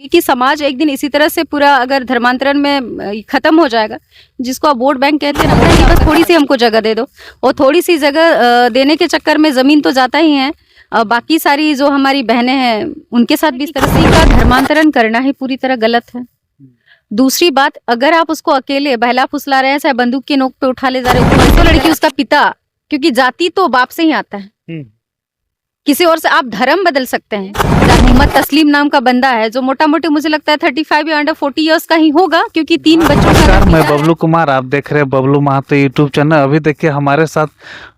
कि समाज एक दिन इसी तरह से पूरा अगर धर्मांतरण में खत्म हो जाएगा, जिसको आप वोट बैंक कहते हैं ना, कि बस थोड़ी सी हमको जगह दे दो, और थोड़ी सी जगह देने के चक्कर में जमीन तो जाता ही है, बाकी सारी जो हमारी बहनें हैं उनके साथ भी इस तरह से का धर्मांतरण करना ही पूरी तरह गलत है। दूसरी बात, अगर आप उसको अकेले बहला फुसला रहे हैं, चाहे बंदूक की नोक पे उठा ले जा रहे हैं, तो लड़की उसका पिता, क्योंकि जाति तो बाप से ही आता है, किसी और से आप धर्म बदल सकते हैं। मोहम्मद तस्लीम नाम का बंदा है जो मोटा मोटी मुझे लगता है 35 या अंडर 40 इयर्स का ही होगा, क्योंकि 3 बच्चों का। मैं बबलू कुमार, आप देख रहे हैं बबलू महतो यूट्यूब चैनल। अभी देखिए हमारे साथ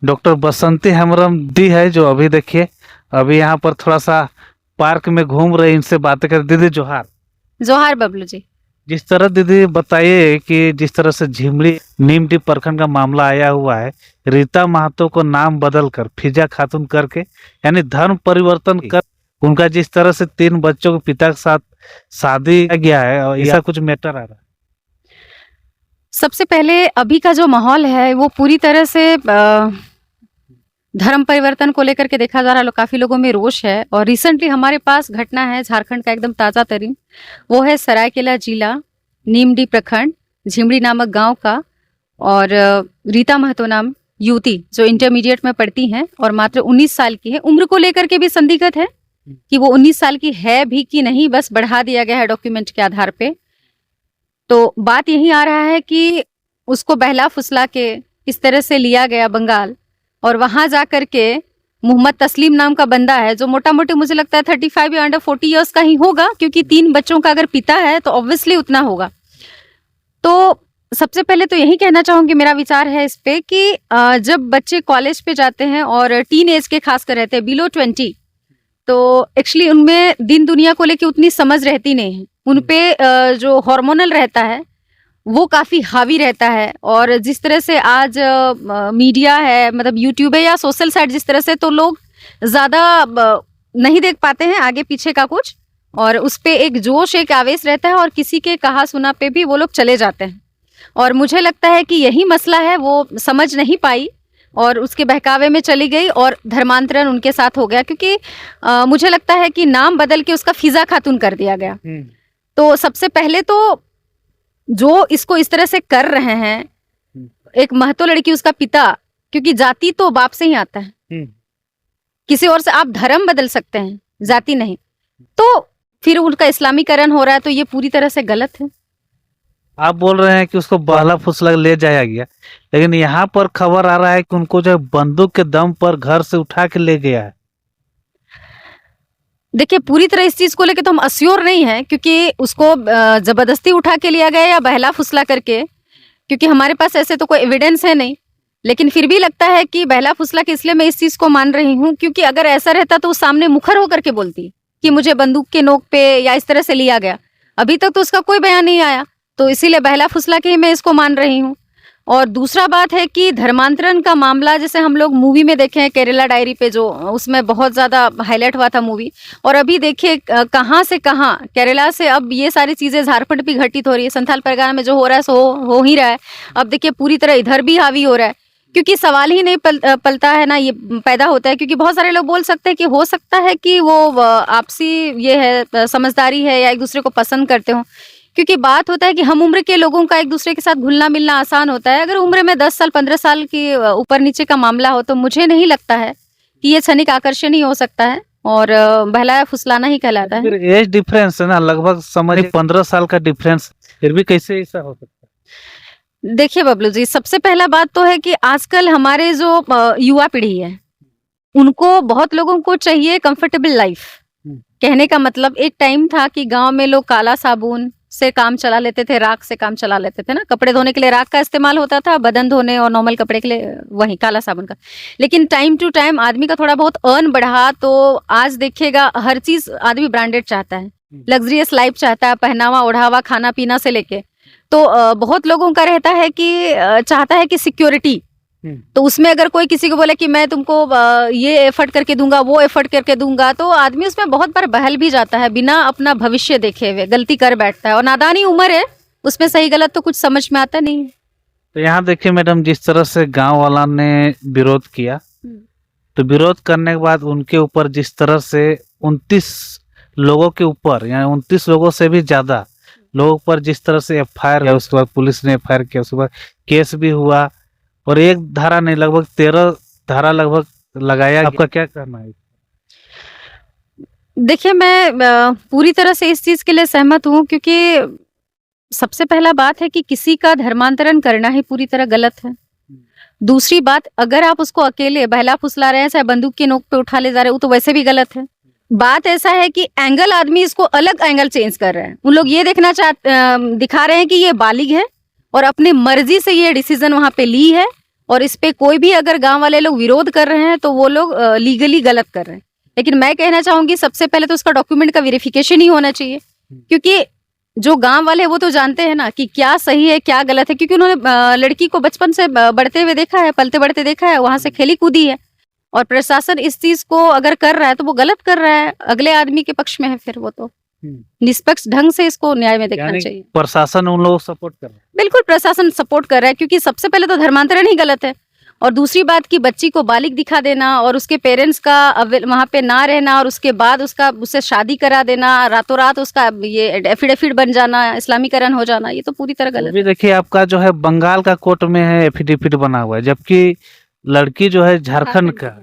डॉक्टर बसंती हेम्ब्रम दी है, जो अभी देखिए अभी यहाँ पर थोड़ा सा पार्क में घूम रहे, इनसे बातें कर। दीदी जोहार। जोहार बबलू जी। जिस तरह दीदी बताइए कि जिस तरह से झिमली नीमडी प्रखंड का मामला आया हुआ है, रीता महतो को नाम बदल कर फिजा खातून करके, यानी धर्म परिवर्तन कर उनका जिस तरह से 3 बच्चों के पिता के साथ शादी किया गया है, और ऐसा कुछ मैटर आ रहा है। सबसे पहले अभी का जो माहौल है वो पूरी तरह से धर्म परिवर्तन को लेकर के देखा जा रहा है, काफी लोगों में रोष है। और रिसेंटली हमारे पास घटना है झारखंड का एकदम ताजा तरीन, वो है सरायकेला जिला नीमडी प्रखंड झिमड़ी नामक गांव का, और रीता महतो नाम युवती जो इंटरमीडिएट में पढ़ती हैं और मात्र 19 साल की है। उम्र को लेकर के भी संदिग्ध है कि वो 19 साल की है भी कि नहीं, बस बढ़ा दिया गया है डॉक्यूमेंट के आधार पे। तो बात यही आ रहा है कि उसको बहला फुसला के इस तरह से लिया गया बंगाल, और वहां जाकर के मोहम्मद तस्लीम नाम का बंदा है जो मोटा मोटी मुझे लगता है 35 या अंडर 40 इयर्स का ही होगा, क्योंकि 3 बच्चों का अगर पिता है तो ऑब्वियसली उतना होगा। तो सबसे पहले तो यही कहना चाहूंगी, मेरा विचार है इस पे कि जब बच्चे कॉलेज पे जाते हैं और टीन एज के खासकर रहते हैं बिलो 20, तो एक्चुअली उनमें दिन दुनिया को लेके उतनी समझ रहती नहीं है। उनपे जो हार्मोनल रहता है वो काफी हावी रहता है। और जिस तरह से आज मीडिया है, मतलब यूट्यूब है या सोशल साइट, जिस तरह से तो लोग ज्यादा नहीं देख पाते हैं आगे पीछे का कुछ, और उस पे एक जोश एक आवेश रहता है, और किसी के कहा सुना पे भी वो लोग चले जाते हैं। और मुझे लगता है कि यही मसला है, वो समझ नहीं पाई और उसके बहकावे में चली गई और धर्मांतरण उनके साथ हो गया, क्योंकि मुझे लगता है कि नाम बदल के उसका फिजा खातून कर दिया गया। तो सबसे पहले तो जो इसको इस तरह से कर रहे हैं, एक महतो लड़की उसका पिता, क्योंकि जाति तो बाप से ही आता है, किसी और से आप धर्म बदल सकते हैं, जाति नहीं। तो फिर उनका इस्लामीकरण हो रहा है, तो ये पूरी तरह से गलत है। आप बोल रहे हैं कि उसको बहला फुसला ले जाया गया, लेकिन यहाँ पर खबर आ रहा है कि उनको जो बंदूक के दम पर घर से उठा के ले गया है। देखिए, पूरी तरह इस चीज को लेके तो हम अश्योर नहीं है, क्योंकि उसको जबरदस्ती उठा के लिया गया या बहला फुसला करके, क्योंकि हमारे पास ऐसे तो कोई एविडेंस है नहीं। लेकिन फिर भी लगता है कि बहला फुसला के, इसलिए मैं इस चीज को मान रही हूँ, क्योंकि अगर ऐसा रहता तो उस सामने मुखर होकर के बोलती कि मुझे बंदूक के नोक पे या इस तरह से लिया गया। अभी तक तो उसका कोई बयान नहीं आया, तो इसीलिए बहला फुसला के ही मैं इसको मान रही हूँ। और दूसरा बात है कि धर्मांतरण का मामला, जैसे हम लोग मूवी में देखे हैं केरला डायरी पे, जो उसमें बहुत ज़्यादा हाईलाइट हुआ था मूवी, और अभी देखिए कहाँ से कहाँ केरला से अब ये सारी चीज़ें झारखंड भी घटित हो रही है। संथाल परगना में जो हो रहा है सो हो ही रहा है। अब देखिए पूरी तरह इधर भी हावी हो रहा है, क्योंकि सवाल ही नहीं पलता है ना, ये पैदा होता है। क्योंकि बहुत सारे लोग बोल सकते हैं कि हो सकता है कि वो आपसी ये है समझदारी है या एक दूसरे को पसंद करते हो, क्योंकि बात होता है कि हम उम्र के लोगों का एक दूसरे के साथ घुलना मिलना आसान होता है। अगर उम्र में 10 साल 15 साल की ऊपर नीचे का मामला हो, तो मुझे नहीं लगता है कि ये क्षणिक आकर्षण ही हो सकता है और बहलाया फुसलाना ही कहलाता है। फिर एज डिफरेंस है ना, लगभग समझ 15 साल का डिफरेंस, फिर भी कैसे ऐसा हो सकता है? देखिए बबलू जी, सबसे पहला बात तो है कि आजकल हमारे जो युवा पीढ़ी है, उनको बहुत लोगों को चाहिए कंफर्टेबल लाइफ। कहने का मतलब, एक टाइम था कि गांव में लोग काला साबुन से काम चला लेते थे, राख से काम चला लेते थे ना। कपड़े धोने के लिए राख का इस्तेमाल होता था, बदन धोने और नॉर्मल कपड़े के लिए वही काला साबुन का। लेकिन टाइम टू टाइम आदमी का थोड़ा बहुत अर्न बढ़ा, तो आज देखिएगा हर चीज आदमी ब्रांडेड चाहता है, लग्जरियस लाइफ चाहता है, पहनावा ओढ़ावा खाना पीना से लेके। तो बहुत लोगों का रहता है कि चाहता है कि सिक्योरिटी। तो उसमें अगर कोई किसी को बोले कि मैं तुमको ये एफर्ट करके दूंगा, वो एफर्ट करके दूंगा, तो आदमी उसमें बहुत बार बहल भी जाता है, बिना अपना भविष्य देखे हुए गलती कर बैठता है। और नादानी उम्र है, उसमें सही गलत तो कुछ समझ में आता नहीं है। तो यहाँ देखिए मैडम, जिस तरह से गांव वाला ने विरोध किया, तो विरोध करने के बाद उनके ऊपर जिस तरह से 29 लोगों के ऊपर, यानी 29 लोगों से भी ज्यादा लोगों पर जिस तरह से एफआईआर किया, उसके बाद पुलिस ने एफआईआर किया, उसके बाद केस भी हुआ, और एक धारा नहीं लगभग 13 धारा लगभग लगाया। आपका क्या कहना है? देखिए, मैं पूरी तरह से इस चीज के लिए सहमत हूँ, क्योंकि सबसे पहला बात है कि किसी का धर्मांतरण करना ही पूरी तरह गलत है। दूसरी बात, अगर आप उसको अकेले बहला फुसला रहे हैं, चाहे बंदूक की नोक पे उठा ले जा रहे हैं, वो तो वैसे भी गलत है। बात ऐसा है कि एंगल आदमी इसको अलग एंगल चेंज कर रहे हैं। उन लोग ये दिखा रहे हैं कि ये बालिग है और अपनी मर्जी से ये डिसीजन वहां पे ली है, और इस पे कोई भी अगर गांव वाले लोग विरोध कर रहे हैं तो वो लोग लीगली गलत कर रहे हैं। लेकिन मैं कहना चाहूंगी, सबसे पहले तो उसका डॉक्यूमेंट का वेरिफिकेशन ही होना चाहिए, क्योंकि जो गांव वाले वो तो जानते हैं ना कि क्या सही है क्या गलत है, क्योंकि उन्होंने लड़की को बचपन से बढ़ते हुए देखा है, पलते बढ़ते देखा है, वहां से खेली कूदी है। और प्रशासन इस चीज को अगर कर रहा है तो वो गलत कर रहा है, अगले आदमी के पक्ष में है, फिर वो तो निष्पक्ष ढंग से इसको न्याय में देखना चाहिए। प्रशासन उन लोगों को सपोर्ट कर रहा है? बिल्कुल प्रशासन सपोर्ट कर रहा है, क्योंकि सबसे पहले तो धर्मांतरण ही गलत है, और दूसरी बात कि बच्ची को बालिग दिखा देना और उसके पेरेंट्स का वहां पे ना रहना, और उसके बाद उससे शादी करा देना, रातों रात उसका ये एफिडेविट बन जाना, इस्लामीकरण हो जाना, ये तो पूरी तरह गलत है। देखिए, आपका जो है बंगाल का कोर्ट में है एफिडेविट बना हुआ है, जबकि लड़की जो है झारखंड का।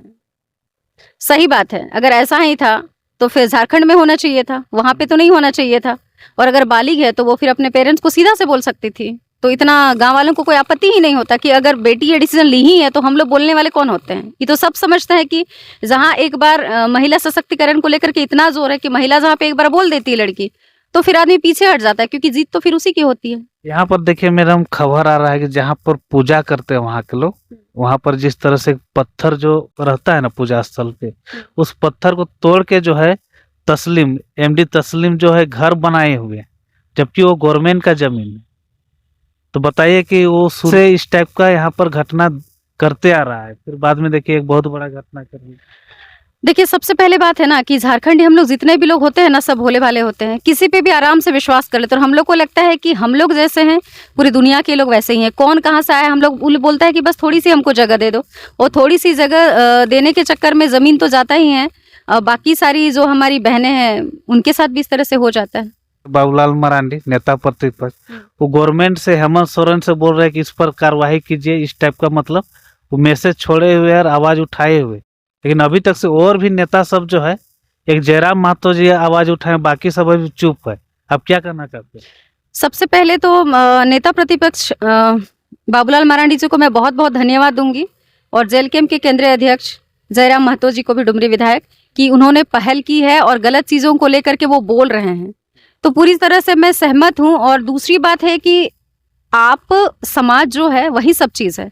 सही बात है, अगर ऐसा ही था तो फिर झारखंड में होना चाहिए था, वहां पे तो नहीं होना चाहिए था। और अगर बालिग है तो वो फिर अपने पेरेंट्स को सीधा से बोल सकती थी, तो इतना गांव वालों को कोई आपत्ति ही नहीं होता कि अगर बेटी ये डिसीजन ली ही है तो हम लोग बोलने वाले कौन होते हैं। ये तो सब समझते हैं कि जहां एक बार महिला सशक्तिकरण को लेकर के इतना जोर है कि महिला जहां पे एक बार बोल देती है लड़की, तो फिर आदमी पीछे हट जाता है, क्योंकि जीत तो फिर उसी की होती है। यहाँ पर देखिए मैडम, खबर आ रहा है कि जहाँ पर पूजा करते हैं वहाँ के लोग, वहाँ पर जिस तरह से पत्थर जो रहता है ना पूजा स्थल पे, उस पत्थर को तोड़ के जो है तस्लीम, एमडी तस्लीम जो है घर बनाए हुए, जबकि वो गवर्नमेंट का जमीन है। तो बताइए कि वो से इस टाइप का यहाँ पर घटना करते आ रहा है, फिर बाद में देखिए एक बहुत बड़ा घटना कर रही है। देखिए, सबसे पहले बात है ना कि झारखंडी हम लोग जितने भी लोग होते हैं ना, सब भोले भाले होते हैं, किसी पे भी आराम से विश्वास कर लेते हैं। और हम लोग को लगता है कि हम लोग जैसे हैं पूरी दुनिया के लोग वैसे ही हैं, कौन कहाँ से आया। हम लोग बोलता है कि बस थोड़ी सी हमको जगह दे दो, और थोड़ी सी जगह देने के चक्कर में जमीन तो जाता ही है, बाकी सारी जो हमारी बहनें हैं उनके साथ भी इस तरह से हो जाता है। बाबूलाल मरांडी, नेता प्रतिपक्ष, वो गवर्नमेंट से, हेमंत सोरेन से बोल रहे हैं कि इस पर कार्रवाई कीजिए, इस टाइप का मतलब वो मैसेज छोड़े हुए और आवाज उठाए हुए। लेकिन अभी तक से और भी नेता सब जो है, एक जयराम महतो जी आवाज उठाए, बाकी सब अभी चुप है। आप क्या करना चाहते हैं? सबसे पहले तो नेता प्रतिपक्ष बाबूलाल मरांडी जी को मैं बहुत बहुत धन्यवाद दूंगी, और जेल कैंप के केंद्रीय अध्यक्ष जयराम महतो जी को भी, डुमरी विधायक, कि उन्होंने पहल की है और गलत चीजों को लेकर के वो बोल रहे हैं, तो पूरी तरह से मैं सहमत हूं। और दूसरी बात है कि आप समाज जो है वही सब चीज है।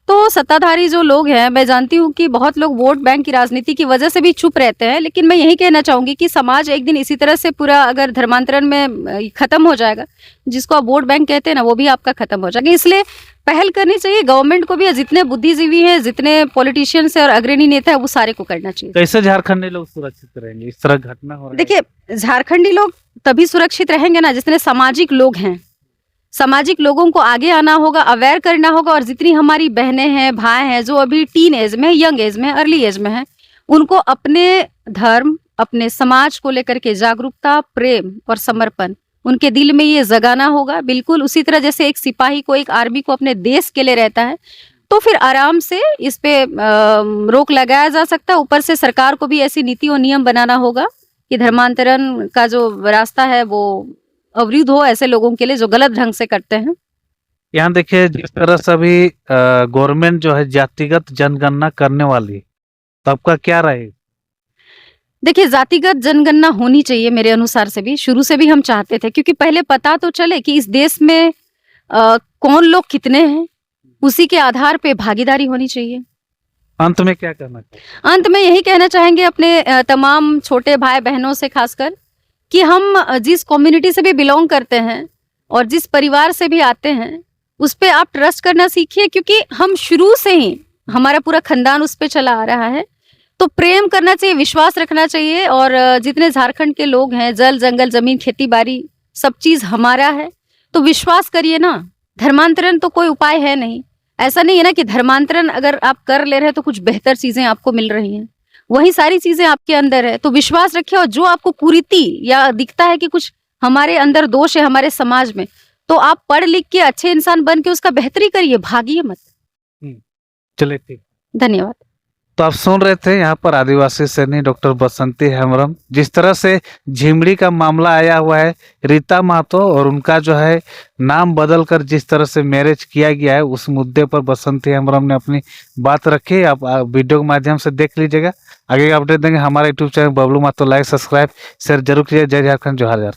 तो सत्ताधारी जो लोग हैं, मैं जानती हूँ कि बहुत लोग वोट बैंक की राजनीति की वजह से भी चुप रहते हैं, लेकिन मैं यही कहना चाहूंगी कि समाज एक दिन इसी तरह से पूरा अगर धर्मांतरण में खत्म हो जाएगा, जिसको आप वोट बैंक कहते हैं ना, वो भी आपका खत्म हो जाएगा। इसलिए पहल करनी चाहिए गवर्नमेंट को भी, जितने बुद्धिजीवी हैं, जितने पॉलिटिशियंस हैं और अग्रणी नेता है, वो सारे को करना चाहिए। कैसे झारखंडी लोग सुरक्षित रहेंगे इस तरह घटना हो रहा है? देखिए, झारखंडी लोग तभी सुरक्षित रहेंगे ना जितने सामाजिक लोग हैं। सामाजिक लोगों को आगे आना होगा, अवेयर करना होगा, और जितनी हमारी बहनें हैं, भाई हैं, जो अभी टीन एज में, यंग एज में, अर्ली एज में हैं, उनको अपने धर्म, अपने समाज को लेकर के जागरूकता, प्रेम और समर्पण उनके दिल में ये जगाना होगा। बिल्कुल उसी तरह जैसे एक सिपाही को, एक आर्मी को अपने देश के लिए रहता है, तो फिर आराम से इस पे रोक लगाया जा सकता है। ऊपर से सरकार को भी ऐसी नीति और नियम बनाना होगा कि धर्मांतरण का जो रास्ता है वो अवरुद्ध हो ऐसे लोगों के लिए जो गलत ढंग से करते हैं। यहाँ देखिए, जिस तरह से अभी गवर्नमेंट जो है जातिगत जनगणना करने वाली, तो आपका क्या राय? देखिए, जातिगत जनगणना होनी चाहिए मेरे अनुसार से भी, शुरू से भी हम चाहते थे, क्योंकि पहले पता तो चले कि इस देश में कौन लोग कितने हैं, उसी के आधार पे भागीदारी होनी चाहिए। अंत में क्या कहना चाहिए? अंत में यही कहना चाहेंगे अपने तमाम छोटे भाई बहनों से खासकर, कि हम जिस कम्युनिटी से भी बिलोंग करते हैं और जिस परिवार से भी आते हैं, उस पे आप ट्रस्ट करना सीखिए, क्योंकि हम शुरू से ही, हमारा पूरा खानदान उस पे चला आ रहा है। तो प्रेम करना चाहिए, विश्वास रखना चाहिए, और जितने झारखंड के लोग हैं, जल जंगल जमीन खेती बाड़ी सब चीज हमारा है, तो विश्वास करिए ना। धर्मांतरण तो कोई उपाय है नहीं। ऐसा नहीं है ना कि धर्मांतरण अगर आप कर ले रहे हैं तो कुछ बेहतर चीजें आपको मिल रही हैं। वही सारी चीजें आपके अंदर है। तो विश्वास रखिए, और जो आपको कुरीति या दिखता है कि कुछ हमारे अंदर दोष है हमारे समाज में, तो आप पढ़ लिख के अच्छे इंसान बन के उसका बेहतरी करिए, भागिए मत। चलिए ठीक। धन्यवाद। तो आप सुन रहे थे यहाँ पर आदिवासी सैनिक डॉक्टर बसंती हेम्ब्रम, जिस तरह से झिमड़ी का मामला आया हुआ है रीता महतो, और उनका जो है नाम बदल कर जिस तरह से मैरिज किया गया है, उस मुद्दे पर बसंती हेम्ब्रम ने अपनी बात रखी। आप वीडियो के माध्यम से देख लीजिएगा। आगे अपडेट देंगे हमारे YouTube channel Bablu Mahto. Like subscribe share जरूर कीजिए। जय झारखंड, जोहार।